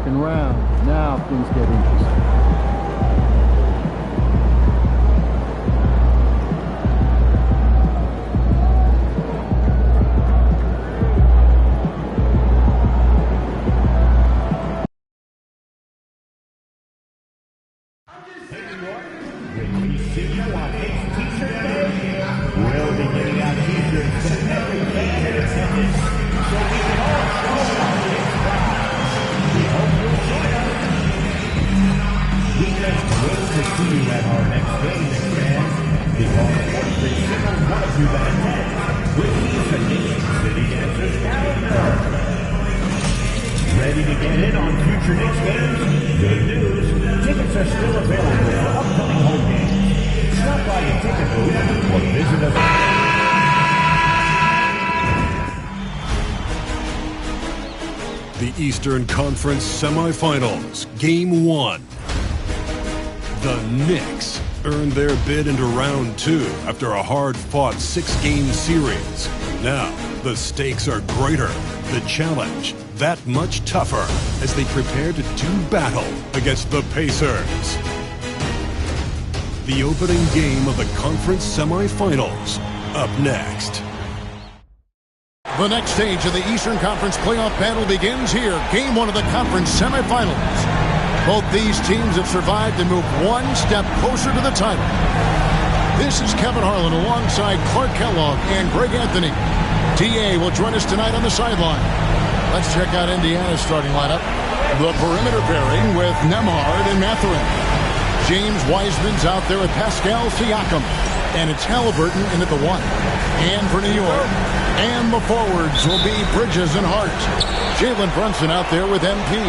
second round. Now things get interesting. Ready to get in on future Knicks games? Good news. Tickets are still available for upcoming home games. Stop by a ticket booth or visit us. The Eastern Conference Semifinals, Game 1. The Knicks earned their bid into round 2 after a hard-fought 6-game series. Now, the stakes are greater, the challenge that much tougher as they prepare to do battle against the Pacers. The opening game of the conference semifinals, up next. The next stage of the Eastern Conference playoff battle begins here. Game 1 of the conference semifinals. Both these teams have survived and moved one step closer to the title. This is Kevin Harlan alongside Clark Kellogg and Greg Anthony. DA will join us tonight on the sideline. Let's check out Indiana's starting lineup. The perimeter pairing with Nembhard and Mathurin. James Wiseman's out there with Pascal Siakam. And it's Halliburton in at the 1. And for New York. And the forwards will be Bridges and Hart. Jalen Brunson out there with MP.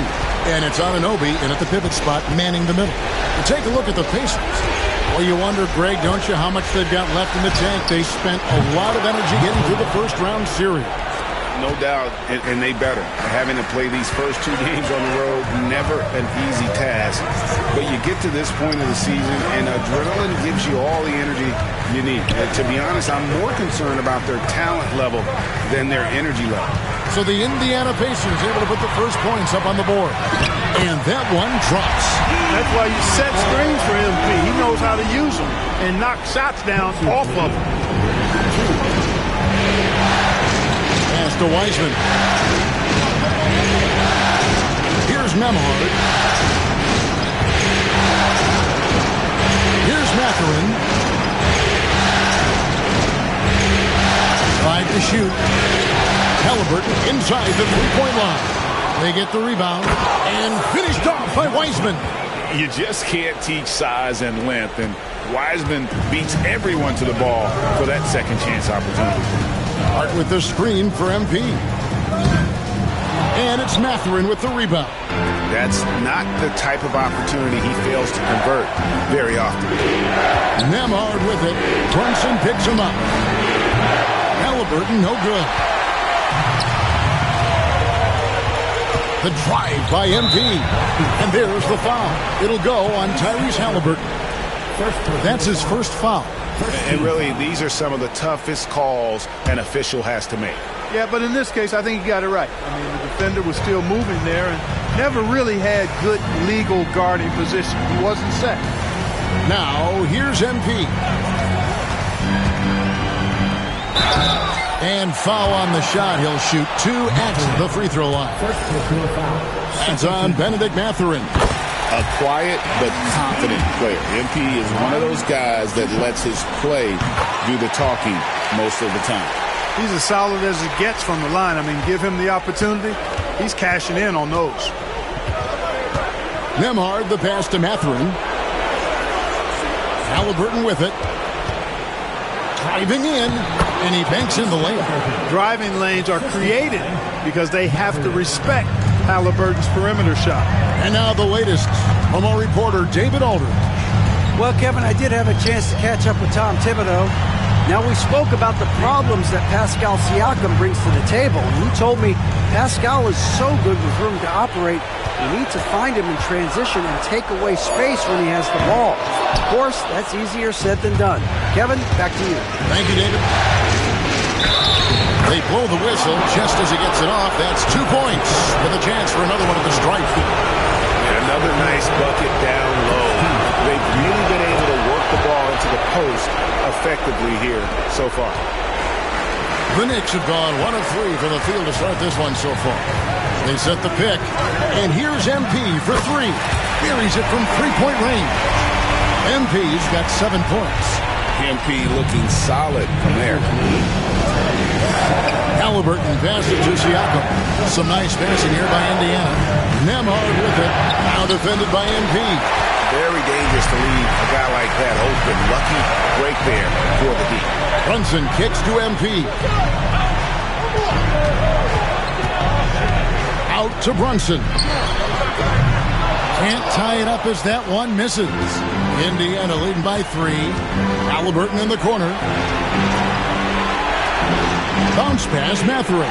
And it's Anunoby in at the pivot spot, manning the middle. And take a look at the Pacers. Well, you wonder, Greg, don't you, how much they've got left in the tank? They spent a lot of energy getting through the first-round series. No doubt, and they better. Having to play these first 2 games on the road, never an easy task. But you get to this point of the season, and adrenaline gives you all the energy you need. And to be honest, I'm more concerned about their talent level than their energy level. So the Indiana Pacers able to put the first points up on the board. And that one drops. That's why you set screens for MP. He knows how to use them and knock shots down off of them. Pass to Wiseman. Here's Nembhard. Here's Mathurin. Tried to shoot. Halliburton inside the three-point line. They get the rebound and finished off by Wiseman. You just can't teach size and length, and Wiseman beats everyone to the ball for that second chance opportunity. Hart with the screen for MP. And it's Mathurin with the rebound. That's not the type of opportunity he fails to convert very often. Nembhard with it. Brunson picks him up. Halliburton, no good. The drive by MP. And there's the foul. It'll go on Tyrese Halliburton. That's his first foul. And really, these are some of the toughest calls an official has to make. Yeah, but in this case, I think he got it right. I mean, the defender was still moving there and never really had good legal guarding position. He wasn't set. Now, here's MP. And foul on the shot. He'll shoot 2 at the free throw line. That's on Benedict Mathurin. A quiet but confident player. MP is one of those guys that lets his play do the talking most of the time. He's as solid as it gets from the line. I mean, give him the opportunity. He's cashing in on those. Nembhard, the pass to Mathurin. Halliburton with it. Driving in, and he banks in the lane. Driving lanes are created because they have to respect Halliburton's perimeter shot. And now the latest from our reporter, David Aldridge. Well, Kevin, I did have a chance to catch up with Tom Thibodeau. Now, we spoke about the problems that Pascal Siakam brings to the table. And he told me Pascal is so good with room to operate, you need to find him in transition and take away space when he has the ball. Of course, that's easier said than done. Kevin, back to you. Thank you, David. They blow the whistle just as he gets it off. That's 2 points with a chance for another one at the stripe. Another nice bucket down low. They've really been able to work the ball into the post effectively here so far. The Knicks have gone 1 of 3 from the field to start this one so far. They set the pick, and here's MP for 3. Buries it from 3-point range. MP's got 7 points. MP looking solid from there. Halliburton passes to Siakam. Some nice passing here by Indiana. Nembhard with it. Now defended by MP. Very dangerous to leave a guy like that open. Lucky break there for the Heat. Brunson kicks to MP. Out to Brunson. Can't tie it up as that one misses. Indiana leading by 3. Halliburton in the corner. Bounce pass, Mathurin.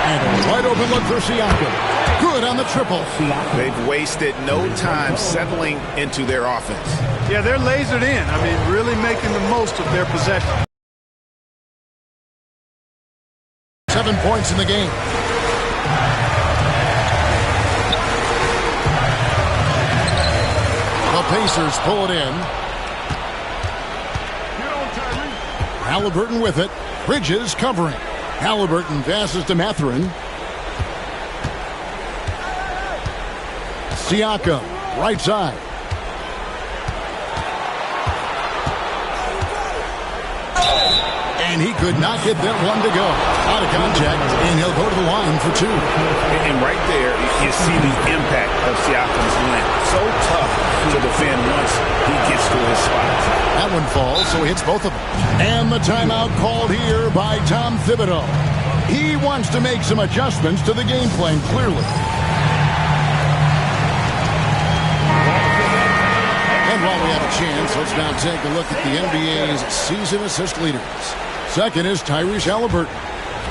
And a wide open look for Siakam. Good on the triple. They've wasted no time settling into their offense. Yeah, they're lasered in. I mean, really making the most of their possession. 7 points in the game. The Pacers pull it in. Halliburton with it. Bridges covering. Halliburton passes to Mathurin. Siakam, right side. And he could not get that one to go. Out of contact, and he'll go to the line for 2. And right there, you see the impact of Siakam's length. So tough to defend once he gets to his spot. That one falls, so he hits both of them. And the timeout called here by Tom Thibodeau. He wants to make some adjustments to the game plan, clearly. And while we have a chance, let's now take a look at the NBA's season assist leaders. Second is Tyrese Halliburton.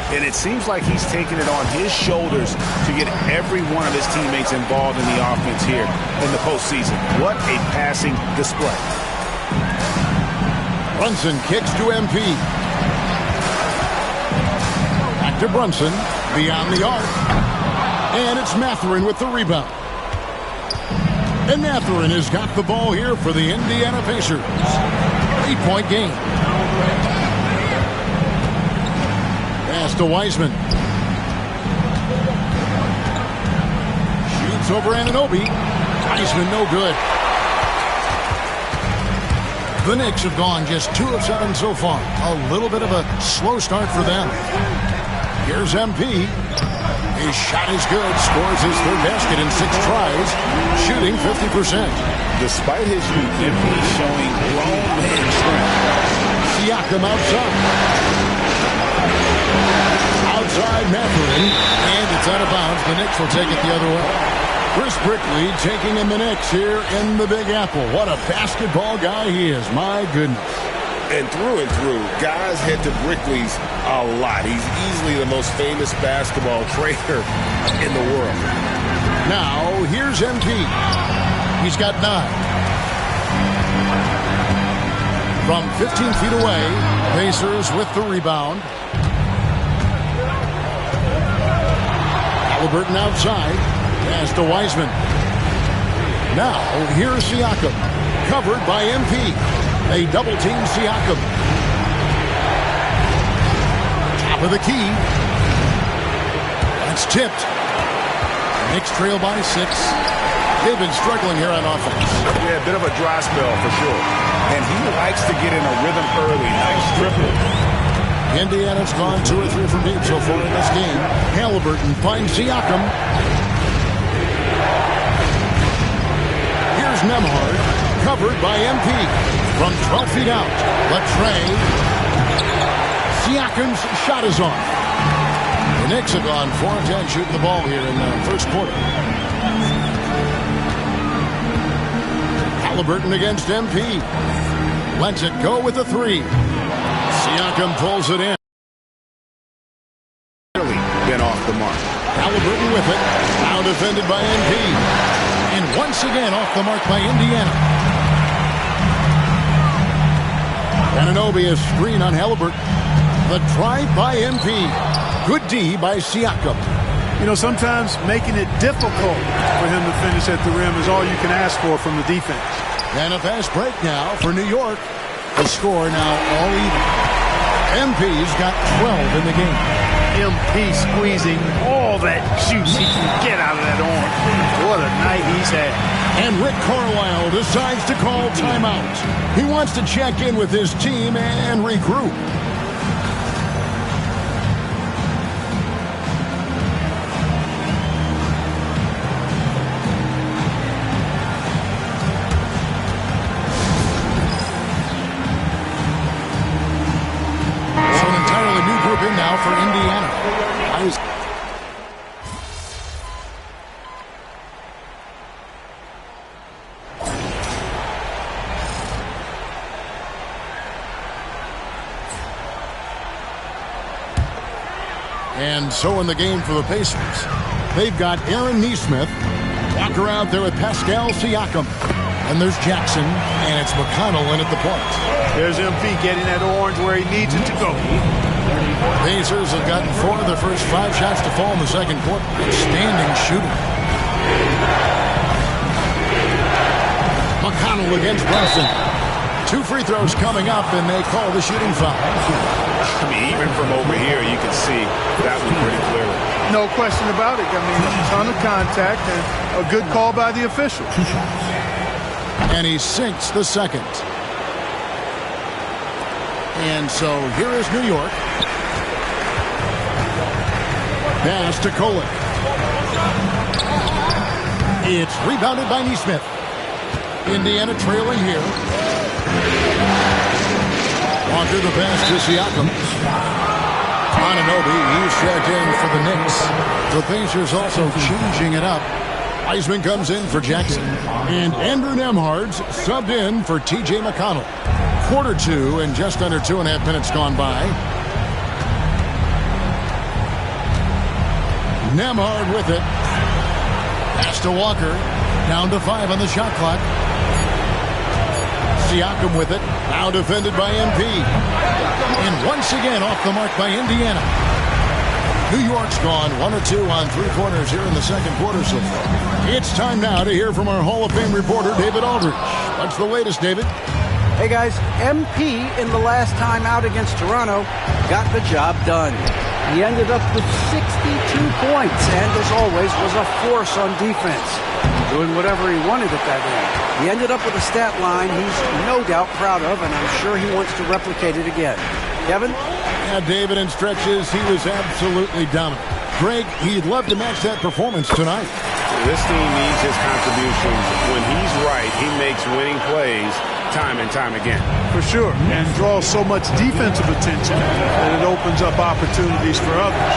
And it seems like he's taking it on his shoulders to get every one of his teammates involved in the offense here in the postseason. What a passing display. Brunson kicks to MP. Back to Brunson. Beyond the arc. And it's Mathurin with the rebound. And Mathurin has got the ball here for the Indiana Pacers. 8-point game. Pass to Wiseman. Shoots over Anunoby. Wiseman no good. The Knicks have gone just 2 of 7 so far. A little bit of a slow start for them. Here's MP. His shot is good. Scores his 3rd basket in 6 tries. Shooting 50%. Despite his youth, MP showing grown man strength. Siakam outside. Outside Mathurin. And it's out of bounds. The Knicks will take it the other way. Chris Brickley taking in the Knicks here in the Big Apple. What a basketball guy he is. My goodness. And through, guys head to Brickley's a lot. He's easily the most famous basketball trainer in the world. Now, here's MP. He's got 9. From 15 feet away, Pacers with the rebound. Halliburton outside. Pass to Wiseman. Now, here's Siakam. Covered by MP. They double-team Siakam. Top of the key. That's tipped. Knicks trail by 6. They've been struggling here on offense. Yeah, a bit of a dry spell for sure. And he likes to get in a rhythm early. Nice triple. Indiana's gone 2 or 3 from deep so far in this game. Halliburton finds Siakam. Here's Nembhard. Covered by MP. From 12 feet out. Latrey. Siakam's shot is off. The Knicks have gone 4 of 10 shooting the ball here in the first quarter. Halliburton against MP. Lets it go with a 3. Siakam pulls it in. Really been off the mark. Halliburton with it. Now defended by MP. And once again off the mark by Indiana. Anunoby is screen on Halliburton. The drive by MP. Good D by Siakam. You know, sometimes making it difficult for him to finish at the rim is all you can ask for from the defense. And a fast break now for New York. The score now all even. MP's got 12 in the game. MP squeezing all that juice he can get out of that orange. What a night he's had. And Rick Carlisle decides to call timeout. He wants to check in with his team and regroup. So an entirely new group in now for Indiana. And so in the game for the Pacers, they've got Aaron Nesmith. Walker out there with Pascal Siakam. And there's Jackson, and it's McConnell in at the point. There's MP getting that orange where he needs it to go. Pacers have gotten 4 of their first 5 shots to fall in the second quarter. Outstanding shooting. McConnell against Brunson. 2 free throws coming up, and they call the shooting foul. I mean, even from over here, you can see that one pretty clearly. No question about it. I mean, a ton of contact and a good call by the official. And he sinks the second. And so here is New York. Pass to Kolek. It's rebounded by Nesmith. Indiana trailing here. Walker the pass to Siakam. Anunoby, he's checked in for the Knicks. The Pacers also changing it up. Wiseman comes in for Jackson. And Andrew Nembhard's subbed in for T.J. McConnell. Quarter 2 and just under 2.5 minutes gone by. Nembhard with it. Pass to Walker. Down to 5 on the shot clock. Siakam with it. Now defended by MP. And once again off the mark by Indiana. New York's gone 1 or 2 on 3 pointers here in the second quarter so far. It's time now to hear from our Hall of Fame reporter, David Aldridge. What's the latest, David? Hey guys, MP in the last time out against Toronto got the job done. He ended up with 62 points and, as always, was a force on defense, doing whatever he wanted at that end. He ended up with a stat line he's no doubt proud of, and I'm sure he wants to replicate it again. Kevin? Yeah, David, in stretches, he was absolutely dominant. Greg, he'd love to match that performance tonight. This team needs his contributions. When he's right, he makes winning plays time and time again. For sure. And draws so much defensive attention that it opens up opportunities for others.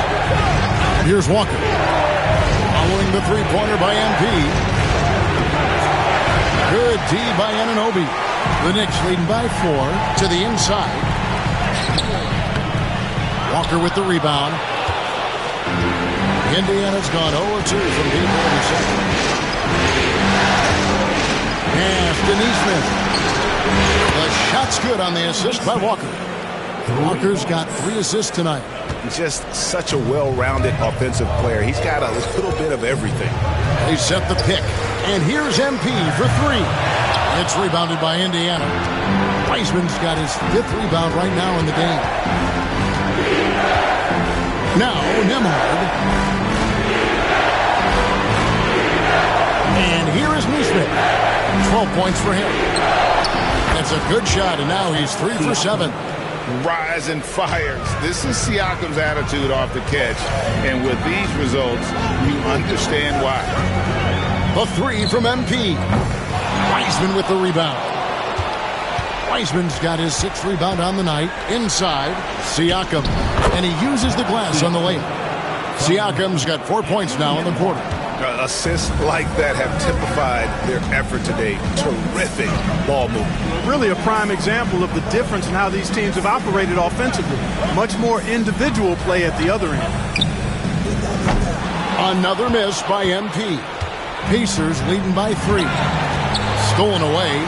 Here's Walker. Following the three-pointer by MP. Good D by Anunoby. The Knicks leading by 4 to the inside. Walker with the rebound. Indiana's gone 0-2 from deep in the second. Pass to Nesmith. The shot's good on the assist by Walker. Walker's got 3 assists tonight. Just such a well-rounded offensive player. He's got a little bit of everything. They set the pick. And here's MP for 3. It's rebounded by Indiana. Wiseman's got his 5th rebound right now in the game. Now, Nembhard. And here is Nesmith. 12 points for him. That's a good shot, and now he's 3 for 7. Rise and fires. This is Siakam's attitude off the catch. And with these results, you understand why. The 3 from MP. Wiseman with the rebound. Wiseman's got his 6th rebound on the night. Inside, Siakam. And he uses the glass on the layup. Siakam's got 4 points now in the quarter. Assists like that have typified their effort today. Terrific ball movement. Really a prime example of the difference in how these teams have operated offensively. Much more individual play at the other end. Another miss by MP. Pacers leading by 3. Stolen away.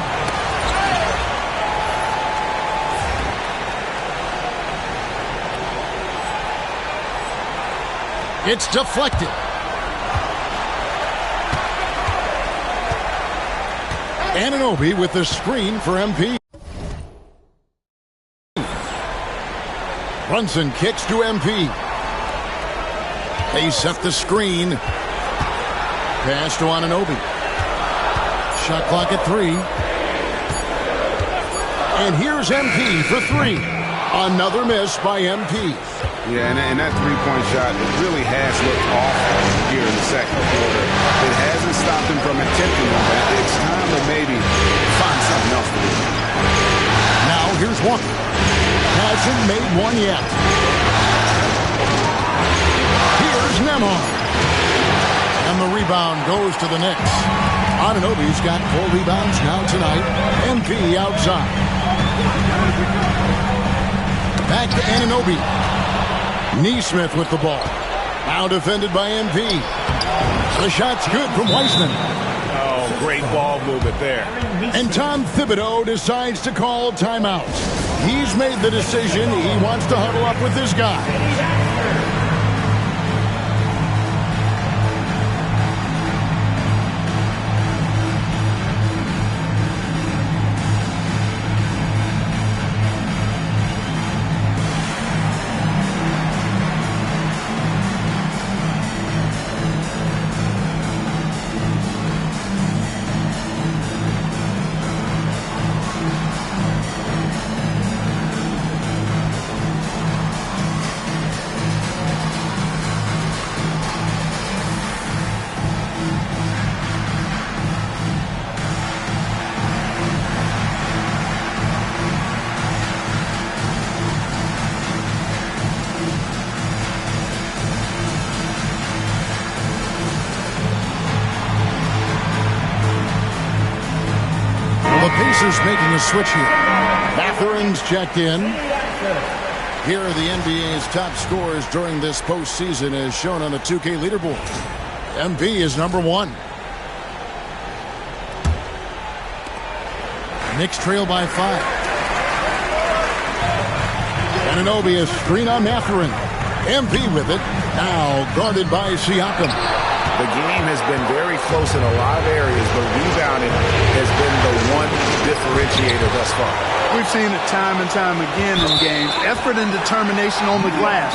It's deflected. Anunoby with the screen for MP. Brunson kicks to MP. They set the screen. Pass to Anunoby. Shot clock at 3. And here's MP for 3. Another miss by MP. Yeah, and that three-point shot, it really has looked off here in the second quarter. It hasn't stopped him from attempting them. It's time to maybe find something else to do. Now here's Walker. Hasn't made one yet. Here's Nembhard. And the rebound goes to the Knicks. Anunoby's got 4 rebounds now tonight. MP outside. Back to Anunoby. Neesmith with the ball. Now defended by MP. The shot's good from Wiseman. Oh, great ball movement there. And Tom Thibodeau decides to call timeout. He's made the decision. He wants to huddle up with his guy. Pacers making a switch here. Mathurin's checked in. Here are the NBA's top scorers during this postseason as shown on the 2K leaderboard. MP is number 1. Knicks trail by 5. Anunoby a screen on Mathurin. MP with it. Now guarded by Siakam. The game has been very close in a lot of areas, but rebounding has been the one differentiator thus far. We've seen it time and time again in games. Effort and determination on the glass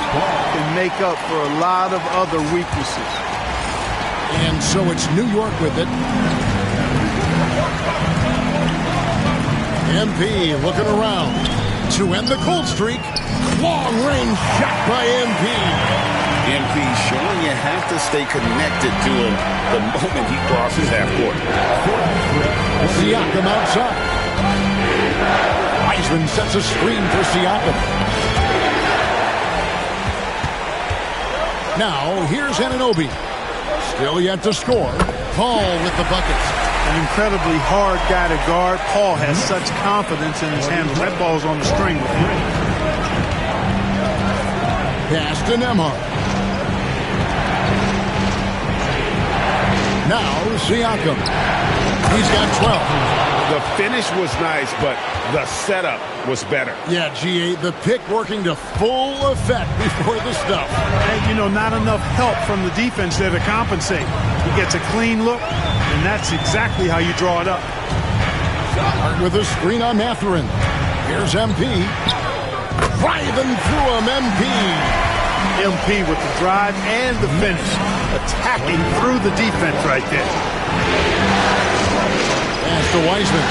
can make up for a lot of other weaknesses. And so it's New York with it. MP looking around to end the cold streak. Long range shot by MP. MP showing you have to stay connected to him the moment he crosses half court. Siakam outside. Wiseman sets a screen for Siakam. Now here's Anunoby. Still yet to score. Paul with the buckets. An incredibly hard guy to guard. Paul has such confidence in his handle. That ball's on the string with him. Pass to Nembhard. Now Siakam. He's got 12. The finish was nice, but the setup was better. Yeah, G8, the pick working to full effect before the stuff. And, you know, not enough help from the defense there to compensate. He gets a clean look, and that's exactly how you draw it up. With a screen on Mathurin. Here's MP. Driving through him, MP. MP with the drive and the finish. Attacking through the defense right there. Pass to Wiseman.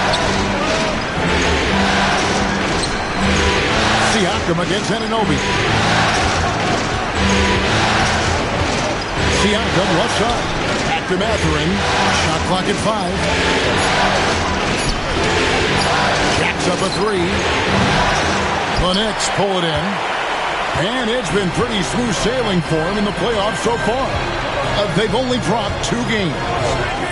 Siakam against Anunoby. Siakam left side. Back to Mathurin. Shot clock at 5. Jacks up a 3. The Knicks pull it in. And it's been pretty smooth sailing for him in the playoffs so far. They've only dropped 2 games.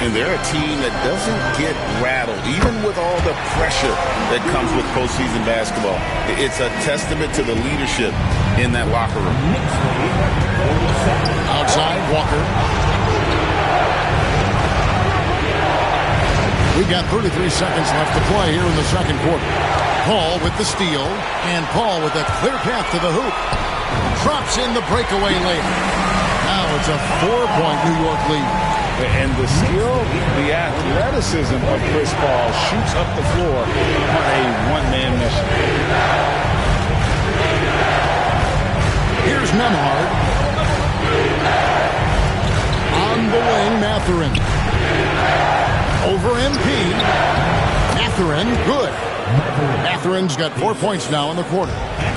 And they're a team that doesn't get rattled, even with all the pressure that comes with postseason basketball. It's a testament to the leadership in that locker room. Outside, Walker. We've got 33 seconds left to play here in the second quarter. Paul with the steal, and Paul with a clear path to the hoop. Drops in the breakaway layup. Now it's a 4-point New York lead. And the skill, the athleticism of Chris Paul shoots up the floor on a one-man mission. Here's Nembhard. On the wing, Mathurin. Over MP. Mathurin, good. Mathurin's got 4 points now in the quarter.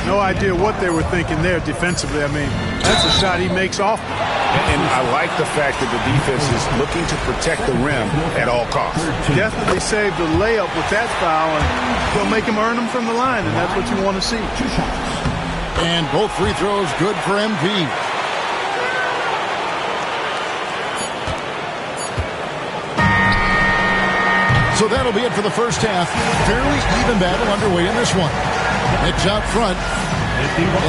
No idea what they were thinking there defensively. I mean, that's a shot he makes often. And I like the fact that the defense is looking to protect the rim at all costs. Definitely saved the layup with that foul, and he'll make him earn them from the line, and that's what you want to see. And both free throws good for MP. So that'll be it for the first half. Fairly even battle underway in this one. Knicks out front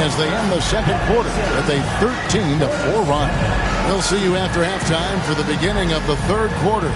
as they end the second quarter with a 13-4 run. We'll see you after halftime for the beginning of the third quarter.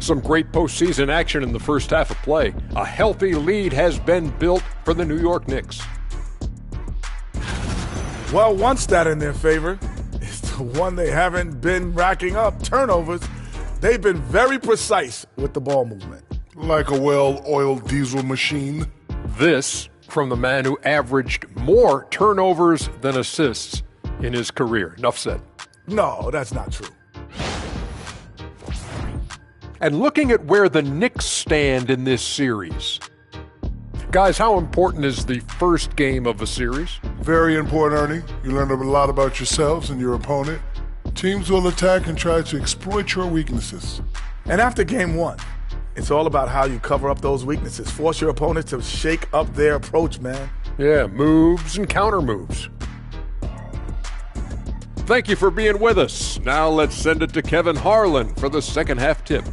Some great postseason action in the first half of play. A healthy lead has been built for the New York Knicks. Well, one stat in their favor is the one they haven't been racking up, turnovers. They've been very precise with the ball movement. Like a well-oiled diesel machine. This from the man who averaged more turnovers than assists in his career. Enough said. No, that's not true. And looking at where the Knicks stand in this series. Guys, how important is the first game of a series? Very important, Ernie. You learn a lot about yourselves and your opponent. Teams will attack and try to exploit your weaknesses. And after game one, it's all about how you cover up those weaknesses. Force your opponent to shake up their approach, man. Yeah, moves and counter moves. Thank you for being with us. Now let's send it to Kevin Harlan for the second half tip.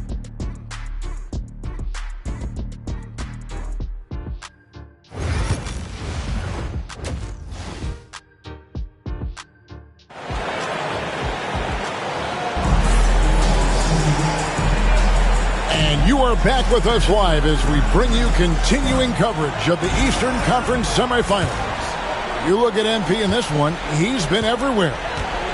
You are back with us live as we bring you continuing coverage of the Eastern Conference semifinals. You look at MP in this one, he's been everywhere.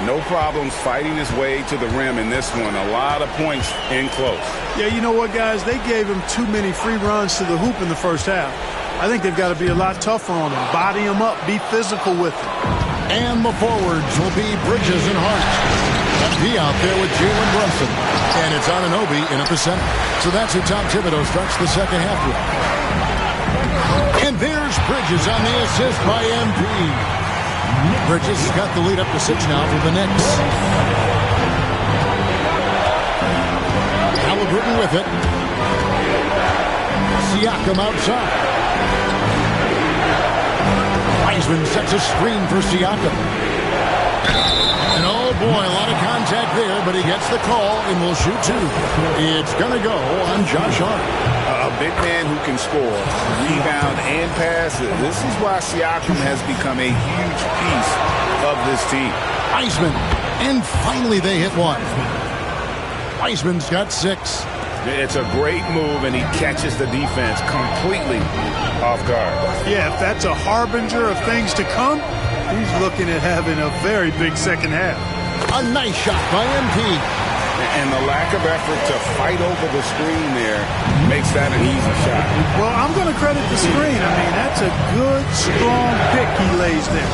No problems fighting his way to the rim in this one. A lot of points in close. Yeah, you know what, guys? They gave him too many free runs to the hoop in the first half. I think they've got to be a lot tougher on him. Body him up. Be physical with him. And the forwards will be Bridges and Hart. MP out there with Jalen Brunson. And it's Anunoby in at the center. So that's who Tom Thibodeau starts the second half with. And there's Bridges on the assist by MP. Bridges has got the lead up to 6 now for the Knicks. Halliburton with it. Siakam outside. Wiseman sets a screen for Siakam. And oh boy, a lot of contact there, but he gets the call and will shoot 2. It's going to go on Josh Hart. A big man who can score, rebound, and pass. This is why Siakam has become a huge piece of this team. Wiseman, and finally they hit one. Wiseman's got 6. It's a great move, and he catches the defense completely off guard. Yeah, if that's a harbinger of things to come, he's looking at having a very big second half. A nice shot by MP. And the lack of effort to fight over the screen there makes that an easy shot. Well, I'm going to credit the screen. I mean, that's a good, strong pick he lays there.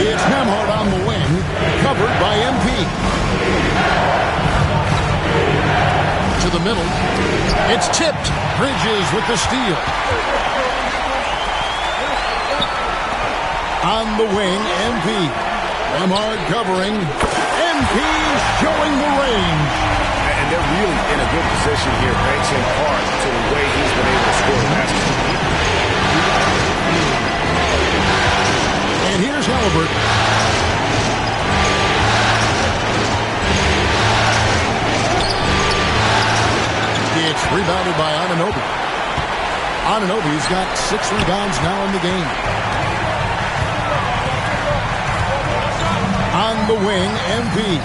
It's Nembhard on the wing, covered by MP. To the middle. It's tipped. Bridges with the steal. On the wing, MP. Nembhard covering. MP showing the range. And they're really in a good position here, thanks in part to the way he's been able to score the basketball. And here's Halliburton. It's rebounded by Anunoby. Anunoby's got 6 rebounds now in the game. On the wing, MP.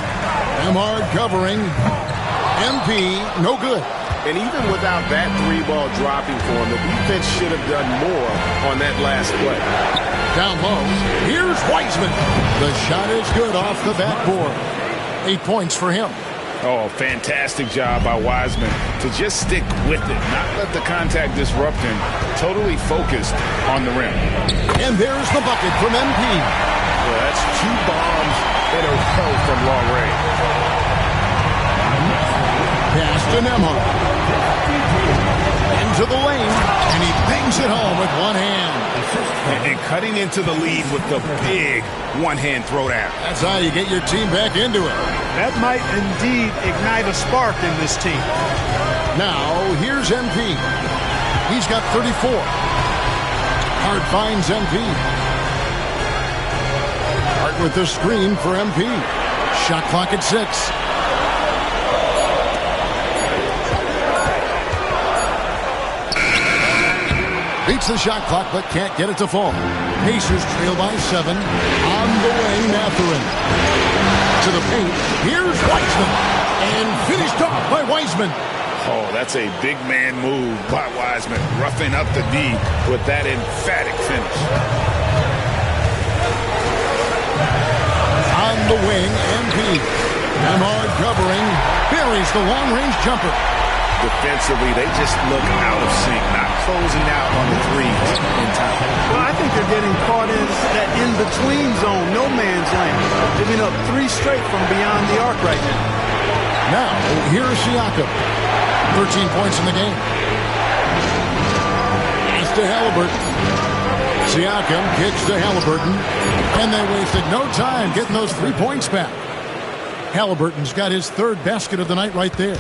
Nembhard covering. MP, no good. And even without that 3-ball dropping for him, the defense should have done more on that last play. Down low, here's Wiseman. The shot is good off the backboard. 8 points for him. Oh, fantastic job by Wiseman to just stick with it, not let the contact disrupt him. Totally focused on the rim. And there's the bucket from MP. Well, that's 2 bombs in a row from long range. Pass to Nembhard. Into the lane, and he bangs it home with one hand. And cutting into the lead with the big one-hand throwdown. That's how you get your team back into it. That might indeed ignite a spark in this team. Now, here's MP. He's got 34. Hart finds MP. Hart with the screen for MP. Shot clock at 6. Beats the shot clock, but can't get it to fall. Pacers trail by 7. On the wing, Mathurin. To the paint. Here's Wiseman. And finished off by Wiseman. Oh, that's a big man move by Wiseman. Roughing up the D with that emphatic finish. On the wing, MP. Nembhard covering. Buries the long-range jumper. Defensively, they just look out of sync, not closing out on the threes in time. Well, I think they're getting caught in that in-between zone, no man's land, giving up 3 straight from beyond the arc right now. Now, here's Siakam. 13 points in the game. It's to Halliburton. Siakam kicks to Halliburton, and they wasted no time getting those 3 points back. Halliburton's got his 3rd basket of the night right there.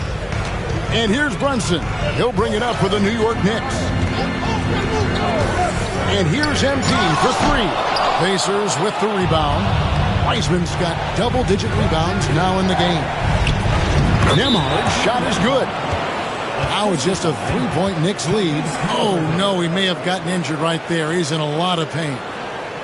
And here's Brunson. He'll bring it up for the New York Knicks. And here's MP for 3. Pacers with the rebound. Wiseman's got double-digit rebounds now in the game. Nembhard's shot is good. Now it's just a 3-point Knicks lead. Oh, no, he may have gotten injured right there. He's in a lot of pain.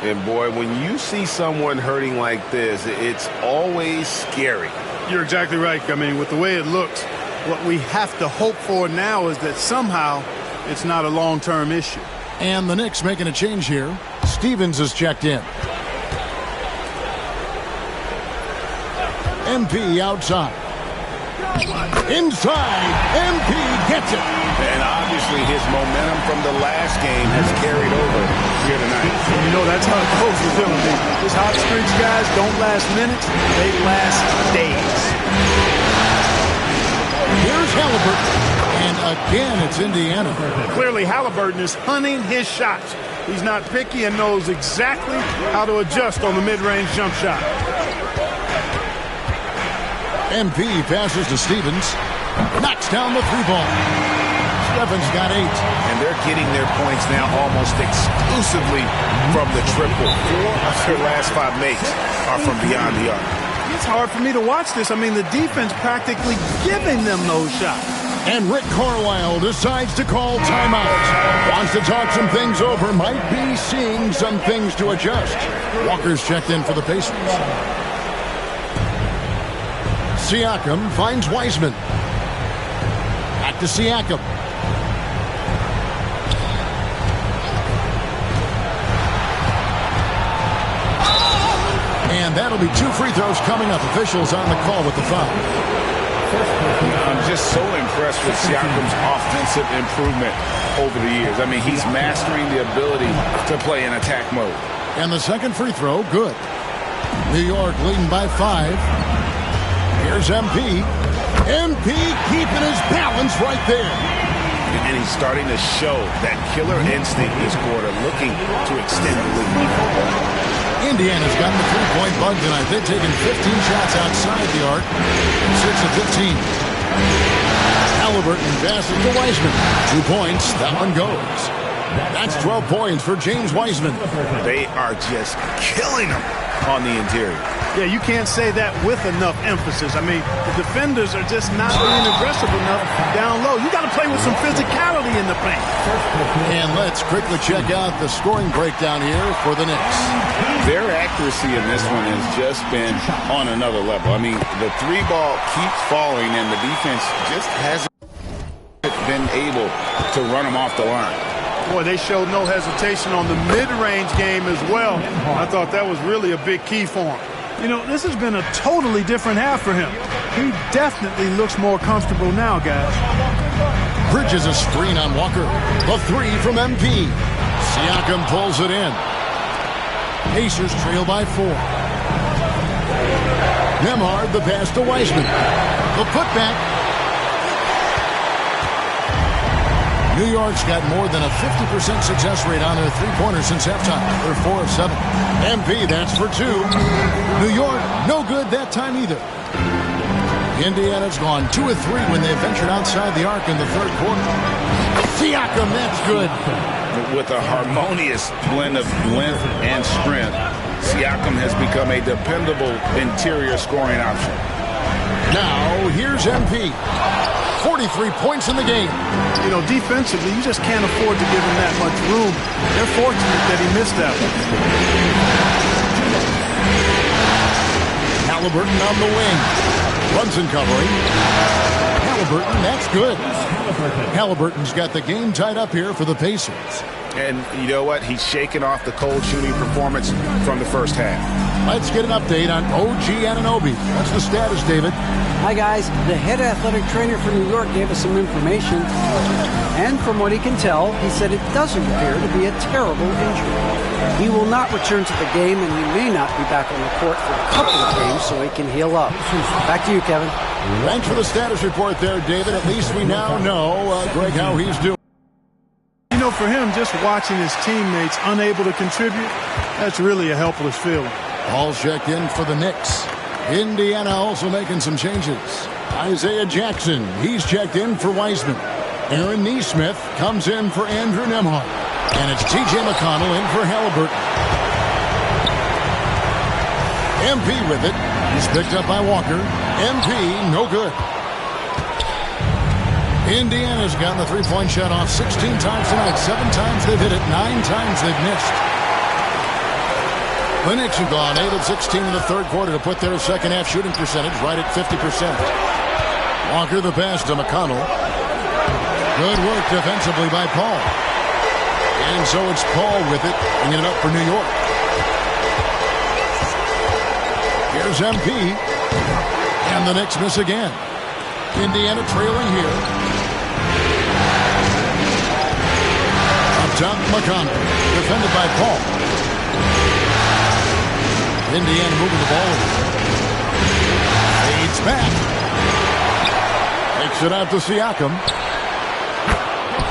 And, boy, when you see someone hurting like this, it's always scary. You're exactly right. I mean, with the way it looks, what we have to hope for now is that somehow it's not a long-term issue. And the Knicks making a change here. Stevens is checked in. MP outside. Inside. MP gets it. And obviously his momentum from the last game has carried over here tonight. And you know that's how it goes with him. These hot streaks, guys, don't last minutes. They last days. Here's Halliburton. And again, it's Indiana. Clearly, Halliburton is hunting his shots. He's not picky and knows exactly how to adjust on the mid-range jump shot. MP passes to Stevens. Knocks down the 3-ball. Stevens got 8. And they're getting their points now almost exclusively from the triple. 4 of their last 5 makes are from beyond the arc. It's hard for me to watch this. I mean, the defense practically giving them those shots. And Rick Carlisle decides to call timeout. Wants to talk some things over. Might be seeing some things to adjust. Walker's checked in for the Pacers. Siakam finds Wiseman. Back to Siakam. And that'll be 2 free throws coming up. Officials on the call with the foul. I'm just so impressed with Siakam's offensive improvement over the years. I mean, he's mastering the ability to play in attack mode. And the second free throw, good. New York leading by 5. Here's MP. MP keeping his balance right there. And he's starting to show that killer instinct this quarter, looking to extend the lead. Indiana's gotten the 3-point bug tonight. They've taken 15 shots outside the arc. 6 of 15. Halliburton passes to Wiseman. 2 points. That one goes. That's 12 points for James Wiseman. They are just killing him on the interior. Yeah, you can't say that with enough emphasis. I mean, the defenders are just not being aggressive enough down low. You got to play with some physicality in the paint. And let's quickly check out the scoring breakdown here for the Knicks. Their accuracy in this one has just been on another level. I mean, the three ball keeps falling, and the defense just hasn't been able to run them off the line. Boy, they showed no hesitation on the mid-range game as well. I thought that was really a big key for him. You know, this has been a totally different half for him. He definitely looks more comfortable now, guys. Bridges a screen on Walker. The three from MP. Siakam pulls it in. Pacers trail by 4. Nembhard the pass to Wiseman. The putback. New York's got more than a 50% success rate on their three-pointers since halftime. They're 4 of 7. MP, that's for 2. New York, no good that time either. Indiana's gone 2 of 3 when they ventured outside the arc in the third quarter. Siakam, that's good. With a harmonious blend of length and strength, Siakam has become a dependable interior scoring option. Now, here's MP. 43 points in the game. You know, defensively, you just can't afford to give him that much room. They're fortunate that he missed that one. Halliburton on the wing. Brunson covering. Halliburton, that's good. Halliburton's got the game tied up here for the Pacers. And you know what? He's shaking off the cold shooting performance from the first half. Let's get an update on OG Anunoby. What's the status, David? Hi, guys. The head athletic trainer for New York gave us some information. And from what he can tell, he said it doesn't appear to be a terrible injury. He will not return to the game, and he may not be back on the court for a couple of games so he can heal up. Back to you, Kevin. Thanks for the status report there, David. At least we now know, Greg, how he's doing. You know, for him, just watching his teammates unable to contribute, that's really a helpless feeling. All checked in for the Knicks. Indiana also making some changes. Isaiah Jackson, he's checked in for Wiseman. Aaron Nesmith comes in for Andrew Nembhard. And it's T.J. McConnell in for Halliburton. MP with it. He's picked up by Walker. MP, no good. Indiana's gotten the three-point shot off 16 times tonight. 7 times they've hit it. 9 times they've missed. The Knicks have gone 8 of 16 in the third quarter to put their second-half shooting percentage right at 50%. Walker the pass to McConnell. Good work defensively by Paul. And so it's Paul with it, bringing it up for New York. Here's MP. And the Knicks miss again. Indiana trailing here. Up top, McConnell. Defended by Paul. Indiana moving the ball. Fades back. Takes it out to Siakam.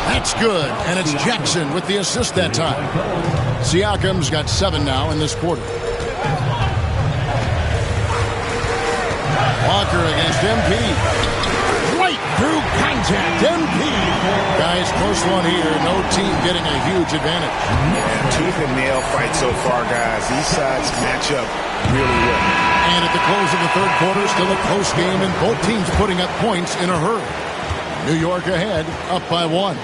That's good. And it's Jackson with the assist that time. Siakam's got 7 now in this quarter. Walker against MP. Right through contact. MP. Guys, close one here. No team getting a huge advantage. Yeah, tooth and nail fight so far, guys. These sides match up really well. And at the close of the third quarter, still a close game, and both teams putting up points in a hurry. New York ahead, up by 1.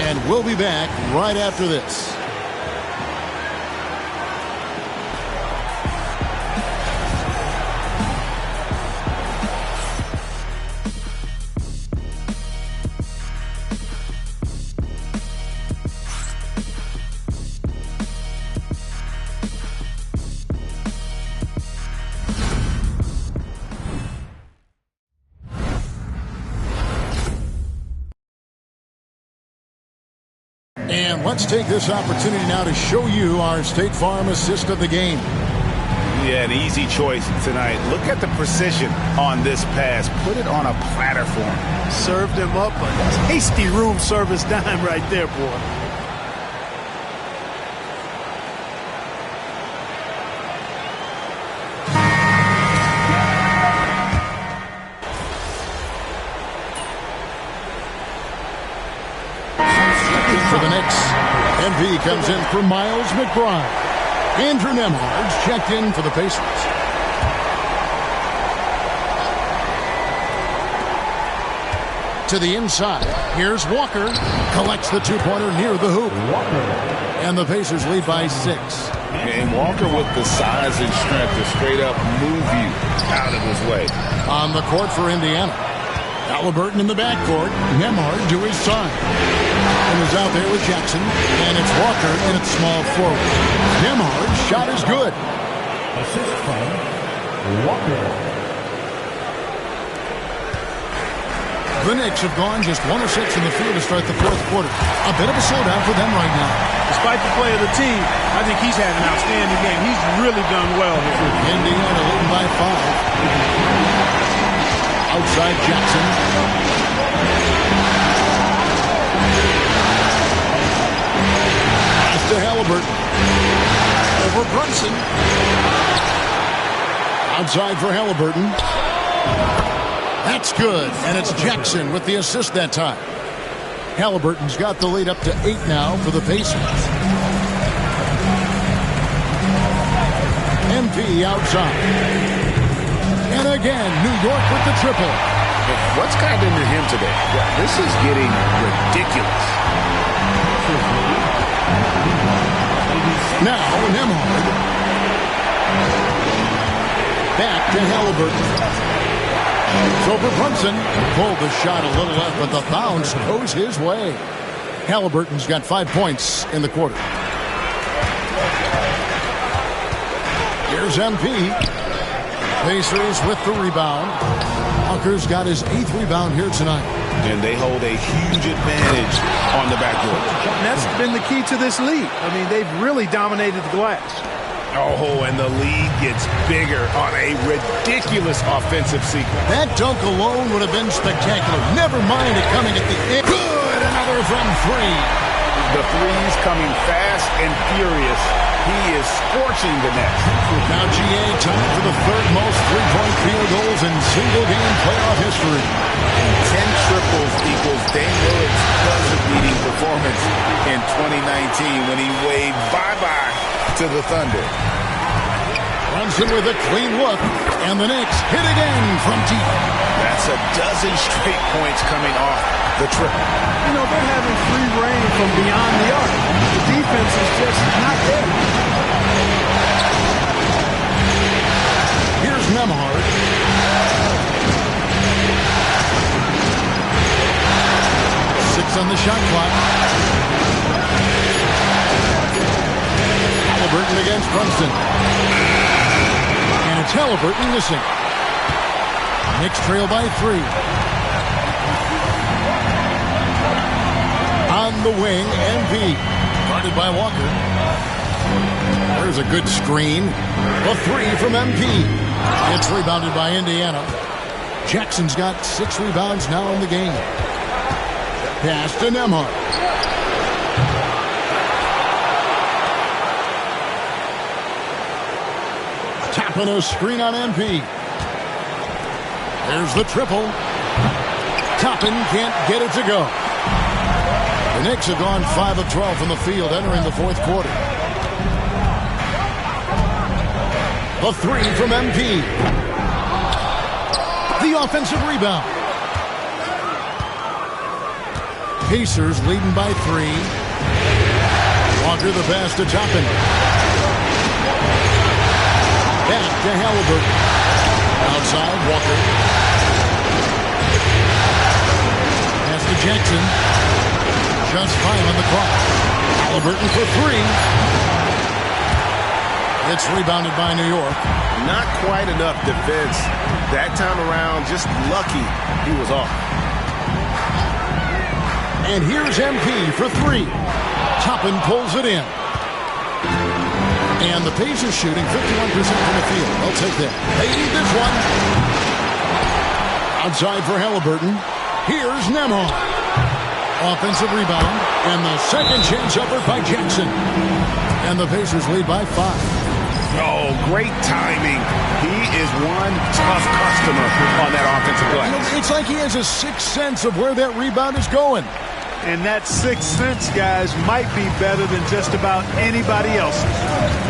And we'll be back right after this. And let's take this opportunity now to show you our State Farm assist of the game. Yeah, an easy choice tonight. Look at the precision on this pass. Put it on a platter for him. Served him up a tasty room service dime right there, boy. For the Knicks, MP comes in for Miles McBride. Andrew Nembhard's checked in for the Pacers. To the inside, here's Walker. Collects the two-pointer near the hoop. And the Pacers lead by 6. And Walker with the size and strength to straight up move you out of his way. On the court for Indiana. Halliburton in the backcourt. Nembhard to his side. And is out there with Jackson. And it's Walker in its small forward. Nembhard's shot is good. Assist from Walker. The Knicks have gone just 1 of 6 in the field to start the fourth quarter. A bit of a slowdown for them right now. Despite the play of the team, I think he's had an outstanding game. He's really done well here. Indiana leading by 5. Outside Jackson. Pass to Halliburton. Over Brunson. Outside for Halliburton. That's good, and it's Jackson with the assist that time. Halliburton's got the lead up to 8 now for the Pacers. MP outside. And again, New York with the triple. What's gotten into him today? This is getting ridiculous. Now, Nembhard. Back to Halliburton. It's over Brunson. Pulled the shot a little left, but the bounce goes his way. Halliburton's got 5 points in the quarter. Here's MP. Pacers with the rebound. Walker's got his 8th rebound here tonight. And they hold a huge advantage on the backcourt. And that's been the key to this lead. I mean, they've really dominated the glass. Oh, and the lead gets bigger on a ridiculous offensive sequence. That dunk alone would have been spectacular. Never mind it coming at the end. Good, another from 3. The threes coming fast and furious. He is scorching the net. Now GA tied for the 3rd most three-point field goals in single-game playoff history. 10 triples equals Dame Lillard's buzzer-beating performance in 2019 when he waved bye-bye to the Thunder. Brunson with a clean look, and the Knicks hit again from deep. That's a dozen straight points coming off the triple. You know, they're having free reign from beyond the arc. The defense is just not there. Here's Nembhard. On the shot clock. Halliburton against Brunson. And it's Halliburton missing. Knicks trail by 3. On the wing, MP. Guarded by Walker. There's a good screen. A 3 from MP. It's rebounded by Indiana. Jackson's got 6 rebounds now in the game. Pass to Nembhard. Tapping a screen on MP. There's the triple. Toppin can't get it to go. The Knicks have gone 5 of 12 from the field entering the fourth quarter. The 3 from MP. The offensive rebound. Pacers leading by 3. Walker the pass to Toppin. Back to Halliburton. Outside, Walker. Pass to Jackson. Just 5 on the clock. Halliburton for 3. It's rebounded by New York. Not quite enough defense. That time around, just lucky he was off. And here's MP for 3. Toppin pulls it in. And the Pacers shooting 51% from the field. They'll take that. They need this one. Outside for Halliburton. Here's Nembhard. Offensive rebound. And the second chance effort by Jackson. And the Pacers lead by 5. Oh, great timing. He is one tough customer on that offensive glass. It's like he has a sixth sense of where that rebound is going. And that sixth sense, guys, might be better than just about anybody else's.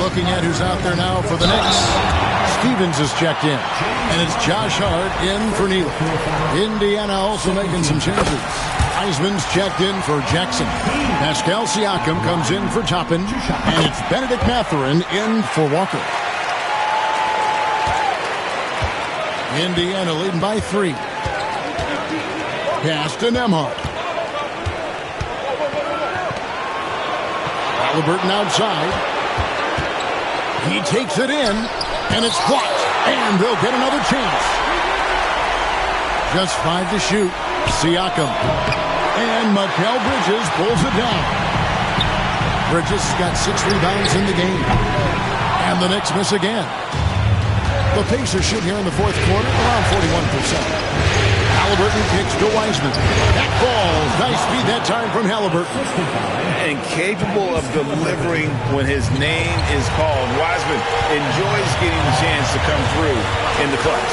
Looking at who's out there now for the Knicks. Stevens is checked in. And it's Josh Hart in for Neal. Indiana also making some changes. Wiseman's checked in for Jackson. Pascal Siakam comes in for Toppin. And it's Benedict Mathurin in for Walker. Indiana leading by 3. Pass to Nembhard. Halliburton outside. He takes it in, and it's blocked. And they'll get another chance. Just 5 to shoot. Siakam. And Mikal Bridges pulls it down. Bridges got 6 rebounds in the game. And the Knicks miss again. The Pacers shoot here in the fourth quarter around 41%. Halliburton kicks to Wiseman. That ball, nice speed that time from Halliburton. And capable of delivering when his name is called. Wiseman enjoys getting the chance to come through in the clutch.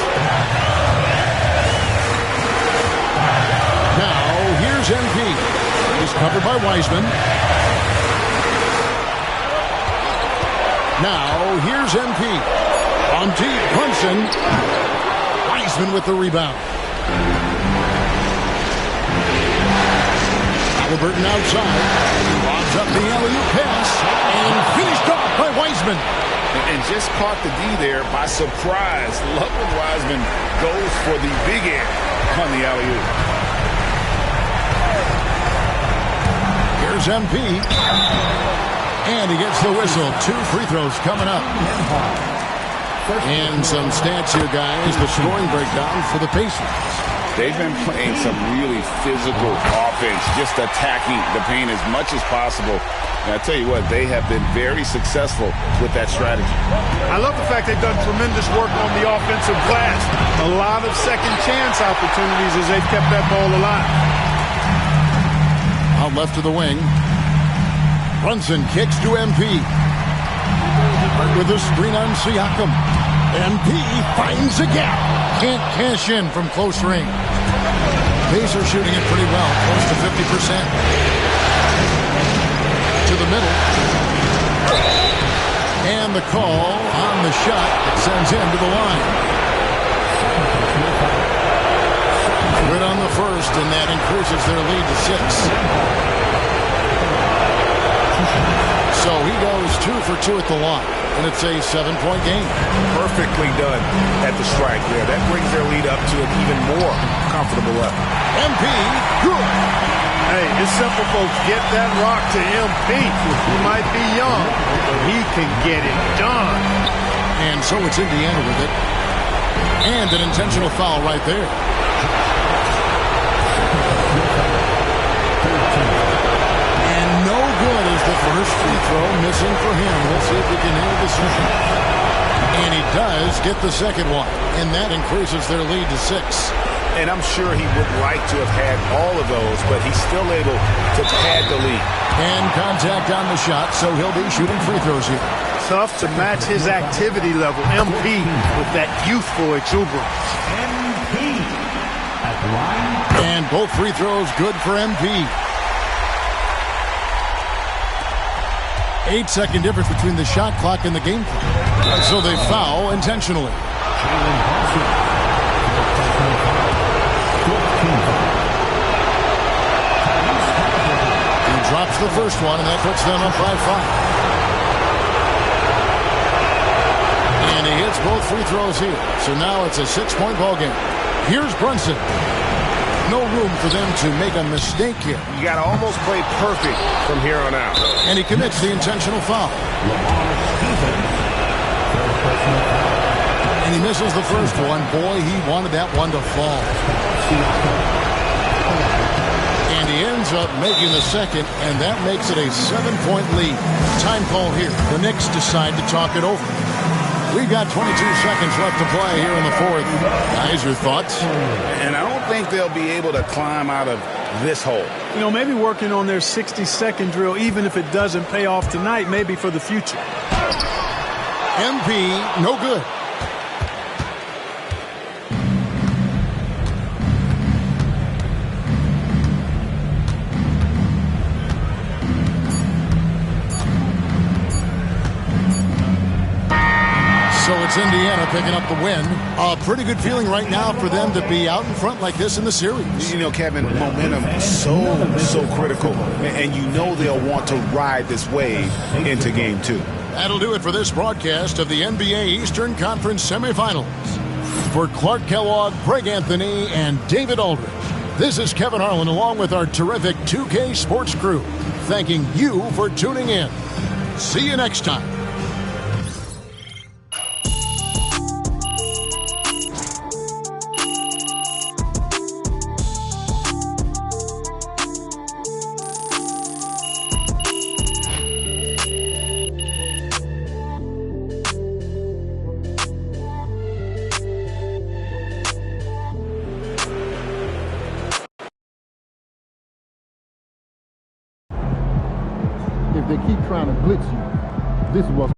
Now, here's MP. He's covered by Wiseman. Now, here's MP. On deep, Brunson. Wiseman with the rebound. Halliburton outside. Lobs up the alley-oop pass. And finished off by Wiseman. And just caught the D there by surprise. Love when Wiseman goes for the big air on the alley-oop. Here's MP. And he gets the whistle. 2 free throws coming up. And some stats here, guys. The scoring breakdown for the Pacers. They've been playing some really physical offense, just attacking the paint as much as possible. And I tell you what, they have been very successful with that strategy. I love the fact they've done tremendous work on the offensive glass. A lot of second chance opportunities as they've kept that ball alive. Out left to the wing. Brunson kicks to MP. With a screen on Siakam. MP finds a gap. Can't cash in from close range. Pacers shooting it pretty well, close to 50%. To the middle. And the call on the shot that sends him to the line. Good on the first, and that increases their lead to 6. So he goes 2 for 2 at the line, and it's a 7-point game. Perfectly done at the strike there. That brings their lead up to an even more comfortable level. MP, good. Hey, it's simple, folks. Get that rock to MP. He might be young, but he can get it done. And so it's Indiana with it. And an intentional foul right there. And no good is the first free throw missing for him. We'll see if he can hit the second. And he does get the second one. And that increases their lead to 6. And I'm sure he would like to have had all of those, but he's still able to pad the lead. And contact on the shot, so he'll be shooting free throws here. Tough to match his activity level. MP with that youthful exuberance. MP at the line. And both free throws good for MP. 8-second difference between the shot clock and the game clock. So they foul intentionally. He drops the first one, and that puts them up by 5. And he hits both free throws here. So now it's a 6-point ball game. Here's Brunson. No room for them to make a mistake here. You got to almost play perfect from here on out. And he commits the intentional foul. And he misses the first one. Boy, he wanted that one to fall. And he ends up making the second, and that makes it a 7-point lead. Time call here. The Knicks decide to talk it over. We've got 22 seconds left to play here in the fourth. Guys, your thoughts? And I don't think they'll be able to climb out of this hole. You know, maybe working on their 60-second drill, even if it doesn't pay off tonight, maybe for the future. MP, no good. So it's Indiana picking up the win. A pretty good feeling right now for them to be out in front like this in the series. You know, Kevin, momentum is so critical. And you know they'll want to ride this wave into Game 2. That'll do it for this broadcast of the NBA Eastern Conference semifinals. For Clark Kellogg, Greg Anthony, and David Aldridge, this is Kevin Harlan along with our terrific 2K Sports crew, thanking you for tuning in. See you next time. If they keep trying to blitz you, this is what's